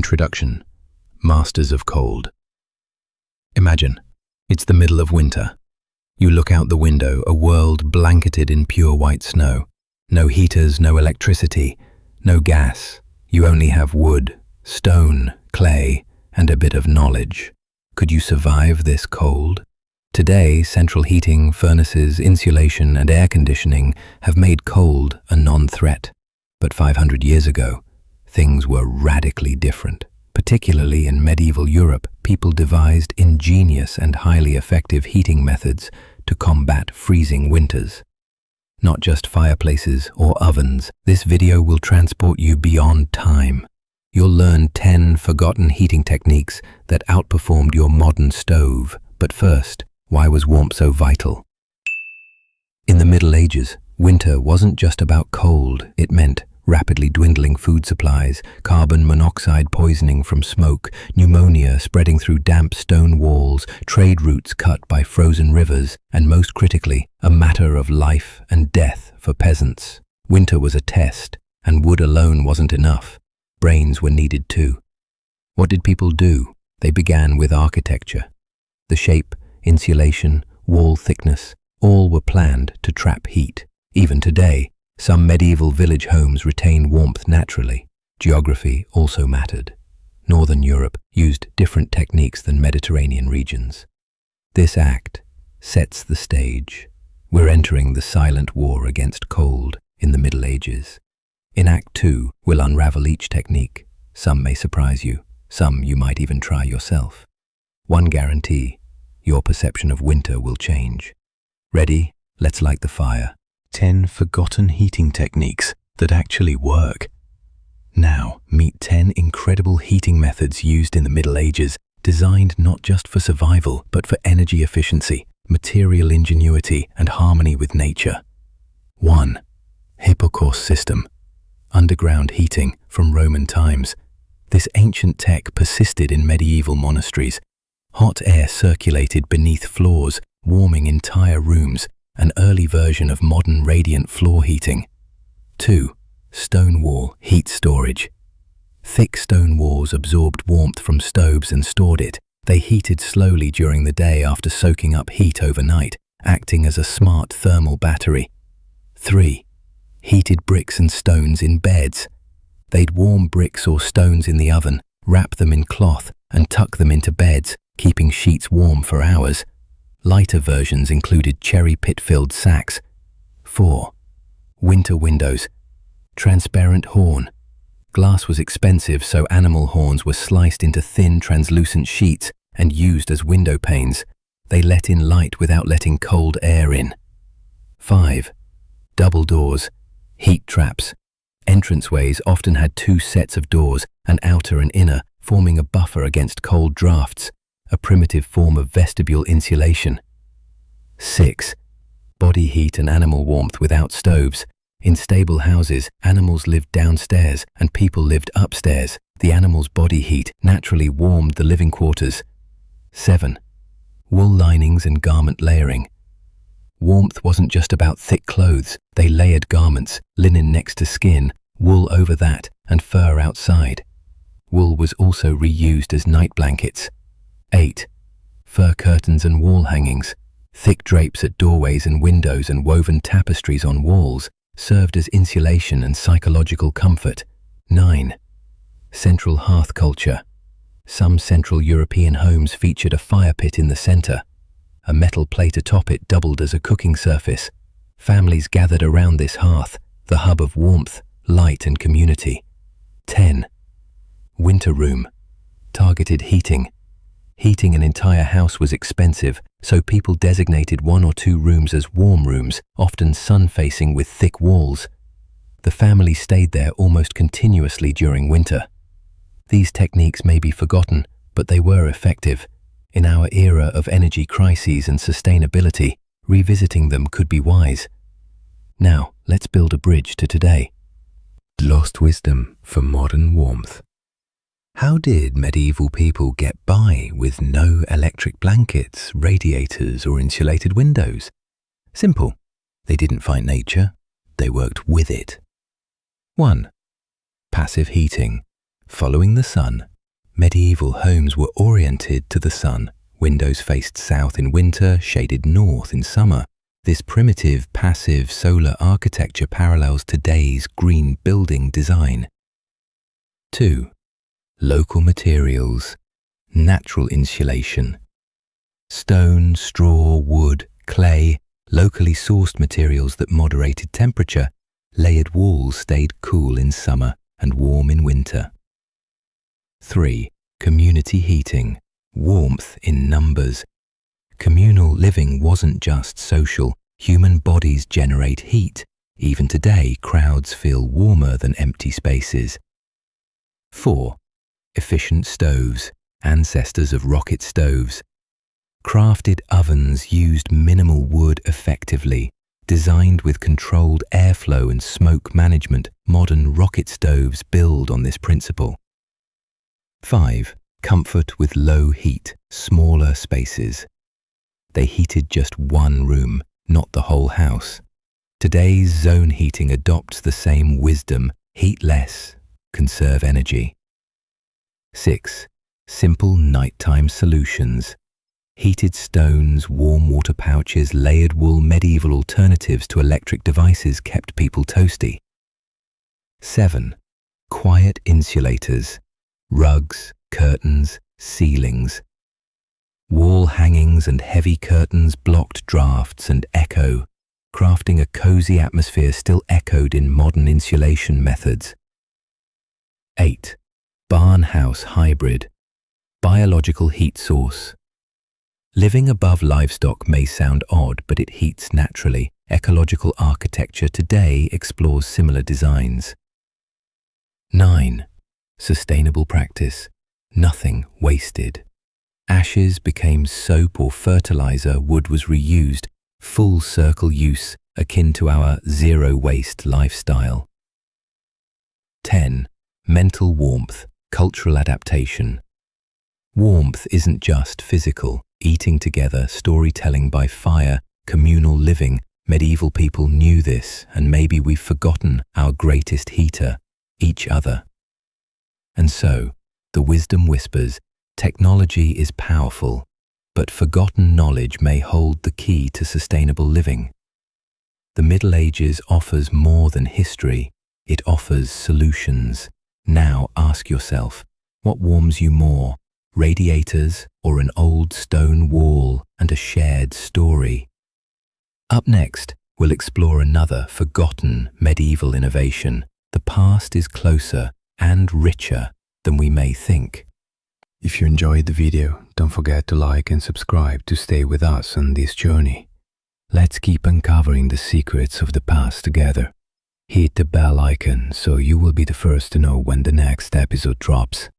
Introduction. Masters of Cold. Imagine, it's the middle of winter. You look out the window, a world blanketed in pure white snow. No heaters, no electricity, no gas. You only have wood, stone, clay, and a bit of knowledge. Could you survive this cold? Today, central heating, furnaces, insulation, and air conditioning have made cold a non-threat. But 500 years ago, things were radically different. Particularly in medieval Europe, people devised ingenious and highly effective heating methods to combat freezing winters. Not just fireplaces or ovens, this video will transport you beyond time. You'll learn 10 forgotten heating techniques that outperformed your modern stove. But first, why was warmth so vital? In the Middle Ages, winter wasn't just about cold. It meant rapidly dwindling food supplies, carbon monoxide poisoning from smoke, pneumonia spreading through damp stone walls, trade routes cut by frozen rivers, and most critically, a matter of life and death for peasants. Winter was a test, and wood alone wasn't enough. Brains were needed too. What did people do? They began with architecture. The shape, insulation, wall thickness, all were planned to trap heat. Even today, some medieval village homes retain warmth naturally. Geography also mattered. Northern Europe used different techniques than Mediterranean regions. This act sets the stage. We're entering the silent war against cold in the Middle Ages. In Act 2, we'll unravel each technique. Some may surprise you, some you might even try yourself. One guarantee, your perception of winter will change. Ready? Let's light the fire. 10 forgotten heating techniques that actually work. Now, meet 10 incredible heating methods used in the Middle Ages, designed not just for survival, but for energy efficiency, material ingenuity, and harmony with nature. 1. Hypocaust system. Underground heating from Roman times. This ancient tech persisted in medieval monasteries. Hot air circulated beneath floors, warming entire rooms, an early version of modern radiant floor heating. 2. Stone wall heat storage. Thick stone walls absorbed warmth from stoves and stored it. They heated slowly during the day after soaking up heat overnight, acting as a smart thermal battery. 3. Heated bricks and stones in beds. They'd warm bricks or stones in the oven, wrap them in cloth, and tuck them into beds, keeping sheets warm for hours. Lighter versions included cherry pit-filled sacks. 4. Winter windows. Transparent horn. Glass was expensive, so animal horns were sliced into thin, translucent sheets and used as window panes. They let in light without letting cold air in. 5. Double doors. Heat traps. Entranceways often had 2 sets of doors, an outer and inner, forming a buffer against cold drafts, a primitive form of vestibule insulation. 6. Body heat and animal warmth without stoves. In stable houses, animals lived downstairs and people lived upstairs. The animal's body heat naturally warmed the living quarters. 7. Wool linings and garment layering. Warmth wasn't just about thick clothes. They layered garments, linen next to skin, wool over that, and fur outside. Wool was also reused as night blankets. 8. Fur curtains and wall hangings. Thick drapes at doorways and windows and woven tapestries on walls served as insulation and psychological comfort. 9. Central hearth culture. Some Central European homes featured a fire pit in the center. A metal plate atop it doubled as a cooking surface. Families gathered around this hearth, the hub of warmth, light, and community. 10. Winter room. Targeted heating. Heating an entire house was expensive, so people designated 1 or 2 rooms as warm rooms, often sun-facing with thick walls. The family stayed there almost continuously during winter. These techniques may be forgotten, but they were effective. In our era of energy crises and sustainability, revisiting them could be wise. Now, let's build a bridge to today. Lost wisdom for modern warmth. How did medieval people get by with no electric blankets, radiators, or insulated windows? Simple. They didn't fight nature, they worked with it. 1. Passive heating. Following the sun, Medieval homes were oriented to the sun. Windows faced south in winter, shaded north in summer. This primitive, passive solar architecture parallels today's green building design. 2. Local materials. Natural insulation. Stone, straw, wood, clay, locally sourced materials that moderated temperature. Layered walls stayed cool in summer and warm in winter. 3. Community heating. Warmth in numbers. Communal living wasn't just social. Human bodies generate heat. Even today, crowds feel warmer than empty spaces. 4. Efficient stoves. Ancestors of rocket stoves. Crafted ovens used minimal wood effectively. Designed with controlled airflow and smoke management, modern rocket stoves build on this principle. 5. Comfort with low heat, smaller spaces. They heated just one room, not the whole house. Today's zone heating adopts the same wisdom: heat less, conserve energy. 6. Simple nighttime solutions. Heated stones, warm water pouches, layered wool, medieval alternatives to electric devices kept people toasty. 7. Quiet insulators. Rugs, curtains, ceilings. Wall hangings and heavy curtains blocked drafts and echo, crafting a cozy atmosphere still echoed in modern insulation methods. 8. Barn house hybrid. Biological heat source. Living above livestock may sound odd, but it heats naturally. Ecological architecture today explores similar designs. 9. Sustainable practice. Nothing wasted. Ashes became soap or fertilizer, wood was reused, full circle use akin to our zero-waste lifestyle. 10. Mental warmth, cultural adaptation. Warmth isn't just physical. Eating together, storytelling by fire, communal living. Medieval people knew this, and maybe we've forgotten our greatest heater, each other. And so, the wisdom whispers, technology is powerful, but forgotten knowledge may hold the key to sustainable living. The Middle Ages offers more than history, it offers solutions. Now ask yourself, what warms you more? Radiators or an old stone wall and a shared story? Up next, we'll explore another forgotten medieval innovation. The past is closer and richer than we may think. If you enjoyed the video, don't forget to like and subscribe to stay with us on this journey. Let's keep uncovering the secrets of the past together. Hit the bell icon so you will be the first to know when the next episode drops.